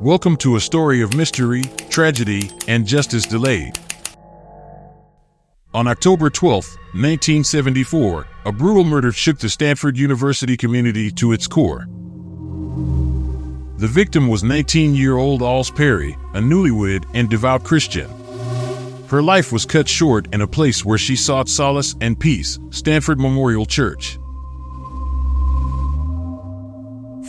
Welcome to a story of mystery, tragedy, and justice delayed. On October 12, 1974, a brutal murder shook the Stanford University community to its core. The victim was 19-year-old Arlis Perry, a newlywed and devout Christian. Her life was cut short in a place where she sought solace and peace, Stanford Memorial Church.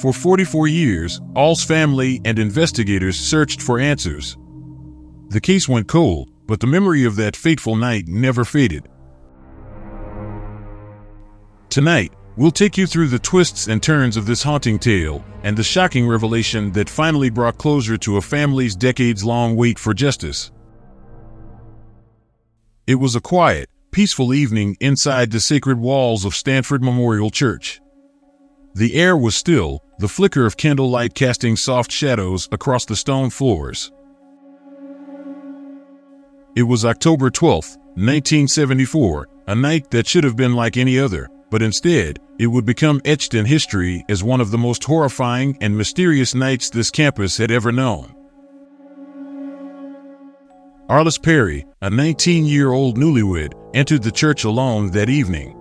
For 44 years, Arlis' family and investigators searched for answers. The case went cold, but the memory of that fateful night never faded. Tonight, we'll take you through the twists and turns of this haunting tale and the shocking revelation that finally brought closure to a family's decades-long wait for justice. It was a quiet, peaceful evening inside the sacred walls of Stanford Memorial Church. The air was still, the flicker of candlelight casting soft shadows across the stone floors. It was October 12, 1974, a night that should have been like any other, but instead, it would become etched in history as one of the most horrifying and mysterious nights this campus had ever known. Arlis Perry, a 19-year-old newlywed, entered the church alone that evening.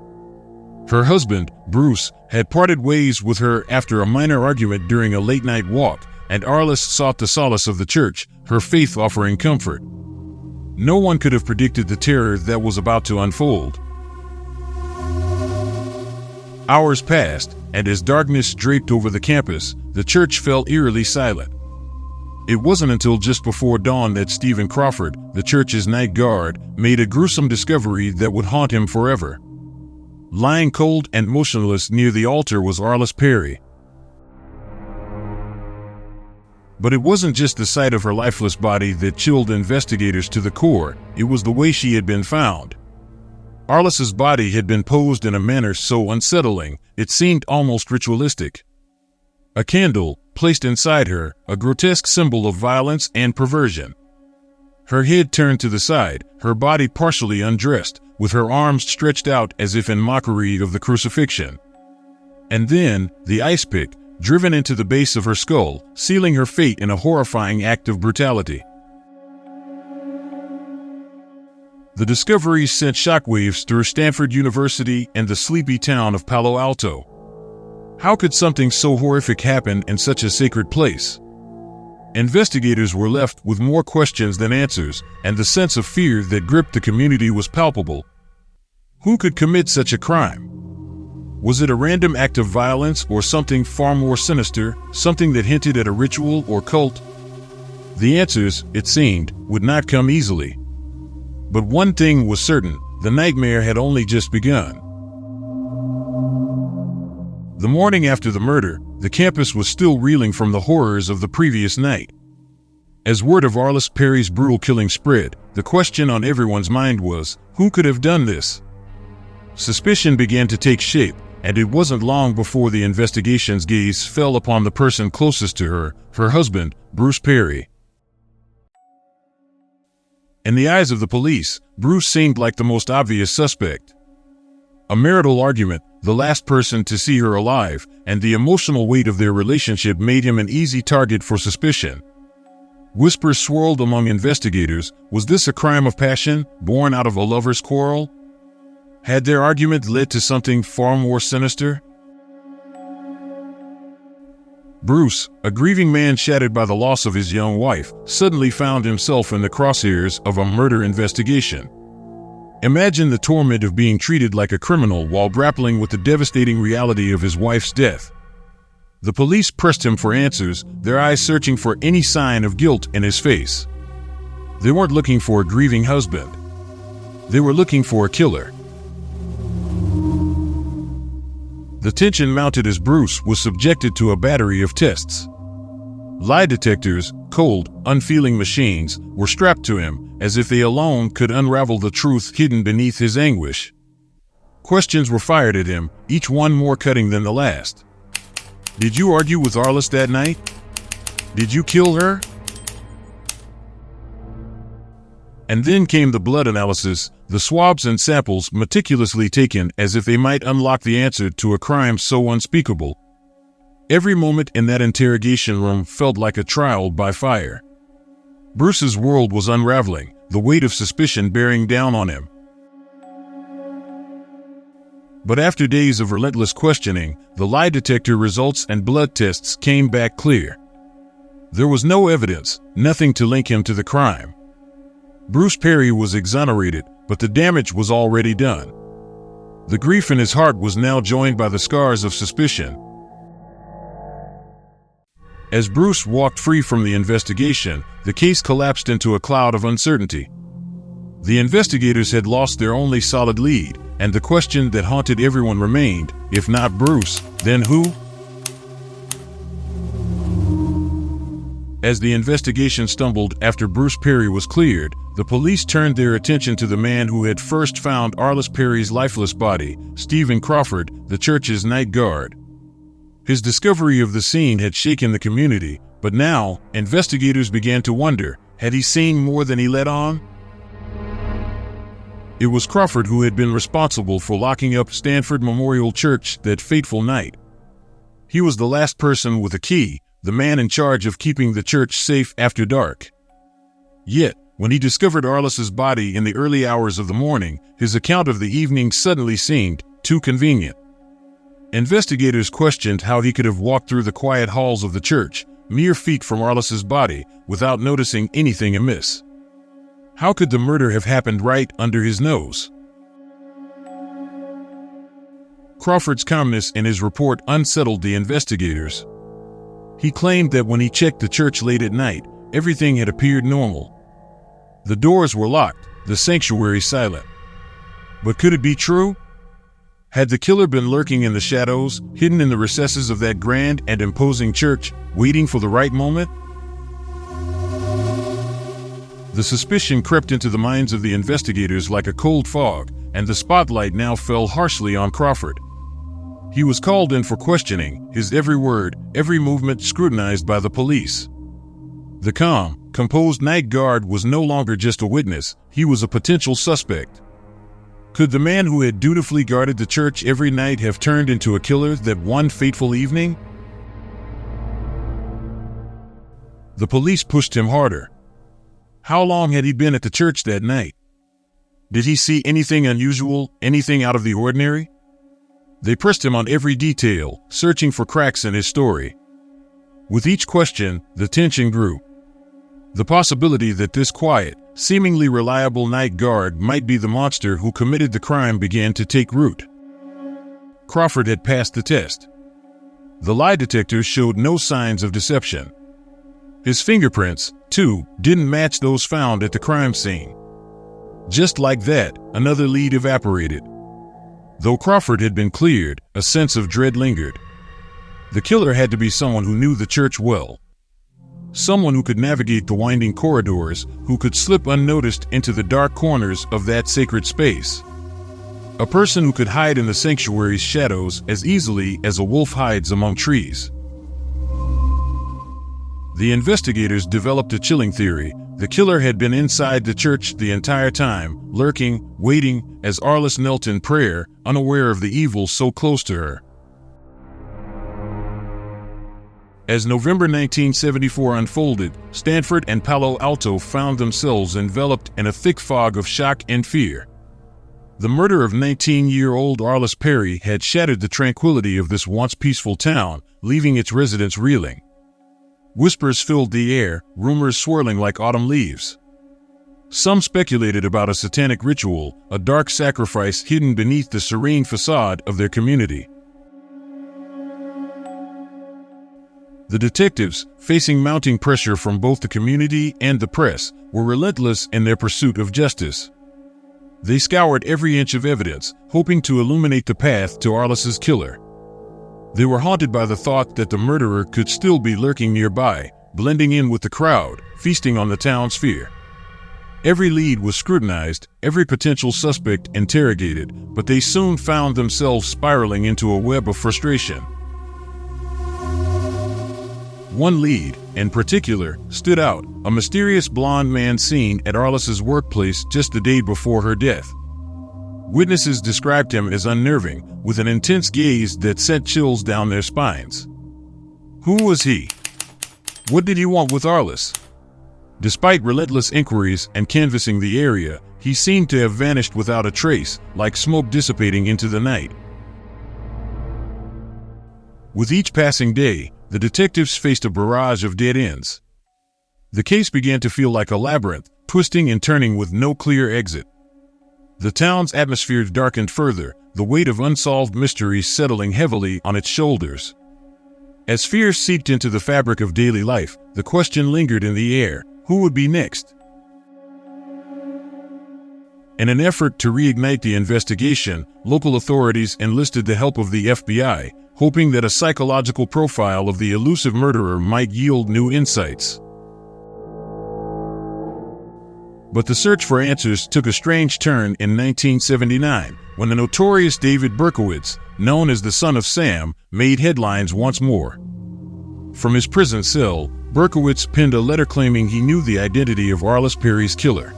Her husband, Bruce, had parted ways with her after a minor argument during a late-night walk, and Arlis sought the solace of the church, her faith offering comfort. No one could have predicted the terror that was about to unfold. Hours passed, and as darkness draped over the campus, the church fell eerily silent. It wasn't until just before dawn that Stephen Crawford, the church's night guard, made a gruesome discovery that would haunt him forever. Lying cold and motionless near the altar was Arlis Perry. But it wasn't just the sight of her lifeless body that chilled investigators to the core, it was the way she had been found. Arlis's body had been posed in a manner so unsettling, it seemed almost ritualistic. A candle, placed inside her, a grotesque symbol of violence and perversion. Her head turned to the side, her body partially undressed, with her arms stretched out as if in mockery of the crucifixion. And then, the ice pick, driven into the base of her skull, sealing her fate in a horrifying act of brutality. The discovery sent shockwaves through Stanford University and the sleepy town of Palo Alto. How could something so horrific happen in such a sacred place? Investigators were left with more questions than answers, and the sense of fear that gripped the community was palpable. Who could commit such a crime? Was it a random act of violence or something far more sinister, something that hinted at a ritual or cult? The answers, it seemed, would not come easily. But one thing was certain, the nightmare had only just begun. The morning after the murder, the campus was still reeling from the horrors of the previous night. As word of Arlis Perry's brutal killing spread, the question on everyone's mind was, who could have done this? Suspicion began to take shape, and it wasn't long before the investigation's gaze fell upon the person closest to her, her husband, Bruce Perry. In the eyes of the police, Bruce seemed like the most obvious suspect. A marital argument, the last person to see her alive, and the emotional weight of their relationship made him an easy target for suspicion. Whispers swirled among investigators. Was this a crime of passion, born out of a lover's quarrel? Had their argument led to something far more sinister? Bruce, a grieving man shattered by the loss of his young wife, suddenly found himself in the crosshairs of a murder investigation. Imagine the torment of being treated like a criminal while grappling with the devastating reality of his wife's death. The police pressed him for answers, their eyes searching for any sign of guilt in his face. They weren't looking for a grieving husband. They were looking for a killer. The tension mounted as Bruce was subjected to a battery of tests. Lie detectors, cold, unfeeling machines, were strapped to him, as if they alone could unravel the truth hidden beneath his anguish. Questions were fired at him, each one more cutting than the last. Did you argue with Arlis that night? Did you kill her? And then came the blood analysis, the swabs and samples meticulously taken as if they might unlock the answer to a crime so unspeakable. Every moment in that interrogation room felt like a trial by fire. Bruce's world was unraveling, the weight of suspicion bearing down on him. But after days of relentless questioning, the lie detector results and blood tests came back clear. There was no evidence, nothing to link him to the crime. Bruce Perry was exonerated, but the damage was already done. The grief in his heart was now joined by the scars of suspicion. As Bruce walked free from the investigation, the case collapsed into a cloud of uncertainty. The investigators had lost their only solid lead, and the question that haunted everyone remained, if not Bruce, then who? As the investigation stumbled after Bruce Perry was cleared, the police turned their attention to the man who had first found Arlis Perry's lifeless body, Stephen Crawford, the church's night guard. His discovery of the scene had shaken the community, but now, investigators began to wonder, had he seen more than he let on? It was Crawford who had been responsible for locking up Stanford Memorial Church that fateful night. He was the last person with a key, the man in charge of keeping the church safe after dark. Yet, when he discovered Arlis's body in the early hours of the morning, his account of the evening suddenly seemed too convenient. Investigators questioned how he could have walked through the quiet halls of the church, mere feet from Arlis's body, without noticing anything amiss. How could the murder have happened right under his nose? Crawford's calmness in his report unsettled the investigators. He claimed that when he checked the church late at night, everything had appeared normal. The doors were locked, the sanctuary silent. But could it be true? Had the killer been lurking in the shadows, hidden in the recesses of that grand and imposing church, waiting for the right moment? The suspicion crept into the minds of the investigators like a cold fog, and the spotlight now fell harshly on Crawford. He was called in for questioning, his every word, every movement scrutinized by the police. The calm, composed night guard was no longer just a witness, he was a potential suspect. Could the man who had dutifully guarded the church every night have turned into a killer that one fateful evening? The police pushed him harder. How long had he been at the church that night? Did he see anything unusual, anything out of the ordinary? They pressed him on every detail, searching for cracks in his story. With each question, the tension grew. The possibility that this quiet, seemingly reliable night guard might be the monster who committed the crime began to take root. Crawford had passed the test. The lie detector showed no signs of deception. His fingerprints, too, didn't match those found at the crime scene. Just like that, another lead evaporated. Though Crawford had been cleared, a sense of dread lingered. The killer had to be someone who knew the church well. Someone who could navigate the winding corridors, who could slip unnoticed into the dark corners of that sacred space. A person who could hide in the sanctuary's shadows as easily as a wolf hides among trees. The investigators developed a chilling theory. The killer had been inside the church the entire time, lurking, waiting, as Arlis knelt in prayer, unaware of the evil so close to her. As November 1974 unfolded, Stanford and Palo Alto found themselves enveloped in a thick fog of shock and fear. The murder of 19-year-old Arlis Perry had shattered the tranquility of this once peaceful town, leaving its residents reeling. Whispers filled the air, rumors swirling like autumn leaves. Some speculated about a satanic ritual, a dark sacrifice hidden beneath the serene facade of their community. The detectives, facing mounting pressure from both the community and the press, were relentless in their pursuit of justice. They scoured every inch of evidence, hoping to illuminate the path to Arlis's killer. They were haunted by the thought that the murderer could still be lurking nearby, blending in with the crowd, feasting on the town's fear. Every lead was scrutinized, every potential suspect interrogated, but they soon found themselves spiraling into a web of frustration. One lead, in particular, stood out, a mysterious blonde man seen at Arlis's workplace just the day before her death. Witnesses described him as unnerving, with an intense gaze that sent chills down their spines. Who was he? What did he want with Arlis? Despite relentless inquiries and canvassing the area, he seemed to have vanished without a trace, like smoke dissipating into the night. With each passing day, the detectives faced a barrage of dead ends. The case began to feel like a labyrinth, twisting and turning with no clear exit. The town's atmosphere darkened further, the weight of unsolved mysteries settling heavily on its shoulders. As fear seeped into the fabric of daily life, the question lingered in the air: who would be next? In an effort to reignite the investigation, local authorities enlisted the help of the FBI, hoping that a psychological profile of the elusive murderer might yield new insights. But the search for answers took a strange turn in 1979, when the notorious David Berkowitz, known as the Son of Sam, made headlines once more. From his prison cell, Berkowitz penned a letter claiming he knew the identity of Arlis Perry's killer.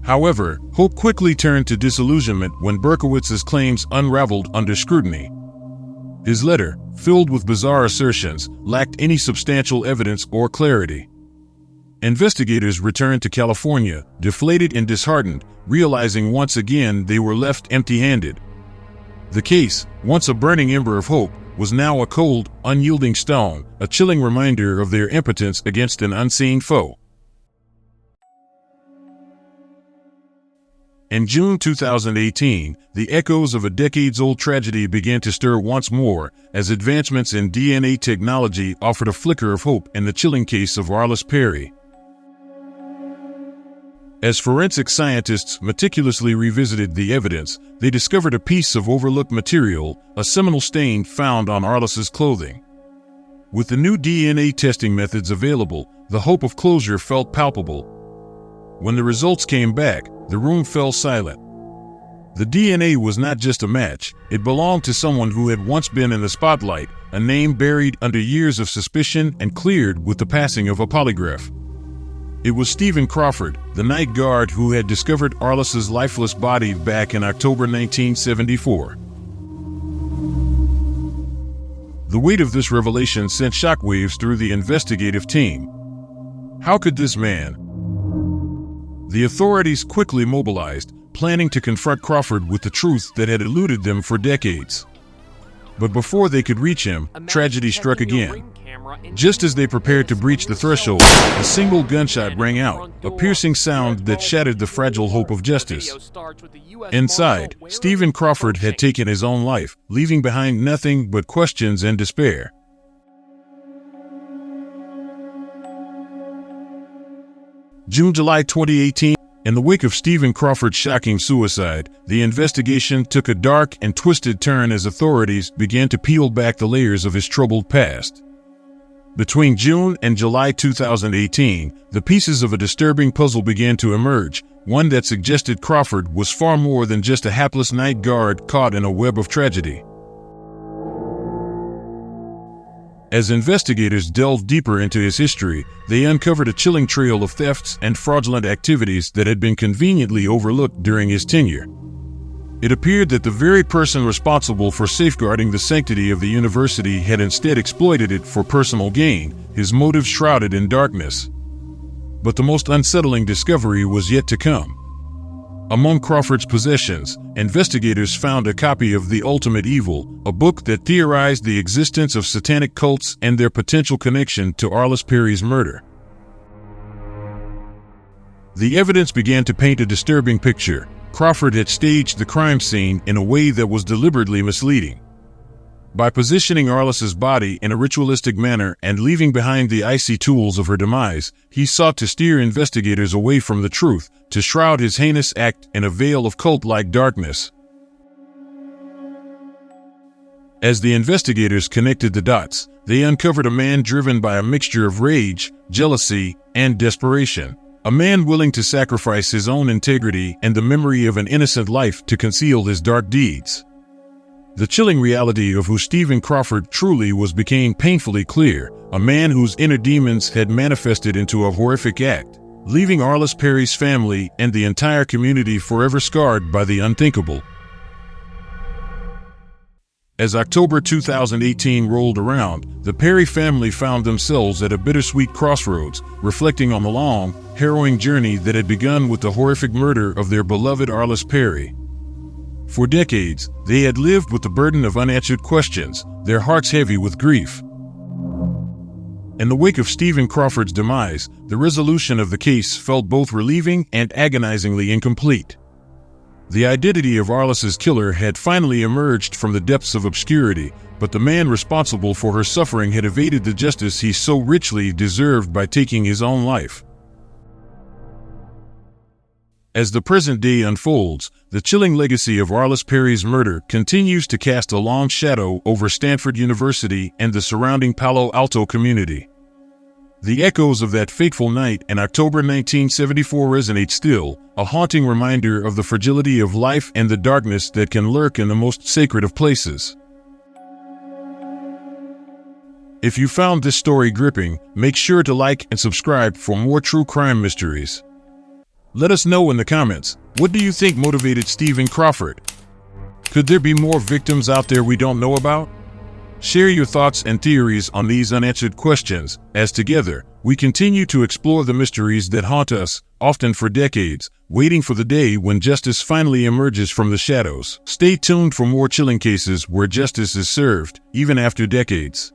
However, hope quickly turned to disillusionment when Berkowitz's claims unraveled under scrutiny. His letter, filled with bizarre assertions, lacked any substantial evidence or clarity. Investigators returned to California, deflated and disheartened, realizing once again they were left empty-handed. The case, once a burning ember of hope, was now a cold, unyielding stone, a chilling reminder of their impotence against an unseen foe. In June 2018, the echoes of a decades-old tragedy began to stir once more, as advancements in DNA technology offered a flicker of hope in the chilling case of Arlis Perry. As forensic scientists meticulously revisited the evidence, they discovered a piece of overlooked material, a seminal stain found on Arlis's clothing. With the new DNA testing methods available, the hope of closure felt palpable. When the results came back, the room fell silent. The DNA was not just a match, it belonged to someone who had once been in the spotlight, a name buried under years of suspicion and cleared with the passing of a polygraph. It was Stephen Crawford, the night guard who had discovered Arlis's lifeless body back in October 1974. The weight of this revelation sent shockwaves through the investigative team. How could this man? The authorities quickly mobilized, planning to confront Crawford with the truth that had eluded them for decades. But before they could reach him, tragedy struck again. Just as they prepared to breach the threshold, a single gunshot rang out, a piercing sound that shattered the fragile hope of justice. Inside, Stephen Crawford had taken his own life, leaving behind nothing but questions and despair. July 2018, in the wake of Stephen Crawford's shocking suicide, the investigation took a dark and twisted turn as authorities began to peel back the layers of his troubled past. Between June and July 2018, the pieces of a disturbing puzzle began to emerge, one that suggested Crawford was far more than just a hapless night guard caught in a web of tragedy. As investigators delved deeper into his history, they uncovered a chilling trail of thefts and fraudulent activities that had been conveniently overlooked during his tenure. It appeared that the very person responsible for safeguarding the sanctity of the university had instead exploited it for personal gain, his motives shrouded in darkness. But the most unsettling discovery was yet to come. Among Crawford's possessions, investigators found a copy of The Ultimate Evil, a book that theorized the existence of satanic cults and their potential connection to Arlis Perry's murder. The evidence began to paint a disturbing picture. Crawford had staged the crime scene in a way that was deliberately misleading. By positioning Arlis's body in a ritualistic manner and leaving behind the icy tools of her demise, he sought to steer investigators away from the truth, to shroud his heinous act in a veil of cult-like darkness. As the investigators connected the dots, they uncovered a man driven by a mixture of rage, jealousy, and desperation. A man willing to sacrifice his own integrity and the memory of an innocent life to conceal his dark deeds. The chilling reality of who Stephen Crawford truly was became painfully clear, a man whose inner demons had manifested into a horrific act, leaving Arlis Perry's family and the entire community forever scarred by the unthinkable. As October 2018 rolled around, the Perry family found themselves at a bittersweet crossroads, reflecting on the long, harrowing journey that had begun with the horrific murder of their beloved Arlis Perry. For decades, they had lived with the burden of unanswered questions, their hearts heavy with grief. In the wake of Stephen Crawford's demise, the resolution of the case felt both relieving and agonizingly incomplete. The identity of Arlis's killer had finally emerged from the depths of obscurity, but the man responsible for her suffering had evaded the justice he so richly deserved by taking his own life. As the present day unfolds, the chilling legacy of Arlis Perry's murder continues to cast a long shadow over Stanford University and the surrounding Palo Alto community. The echoes of that fateful night in October 1974 resonate still, a haunting reminder of the fragility of life and the darkness that can lurk in the most sacred of places. If you found this story gripping, make sure to like and subscribe for more true crime mysteries. Let us know in the comments, what do you think motivated Stephen Crawford? Could there be more victims out there we don't know about? Share your thoughts and theories on these unanswered questions, as together, we continue to explore the mysteries that haunt us, often for decades, waiting for the day when justice finally emerges from the shadows. Stay tuned for more chilling cases where justice is served, even after decades.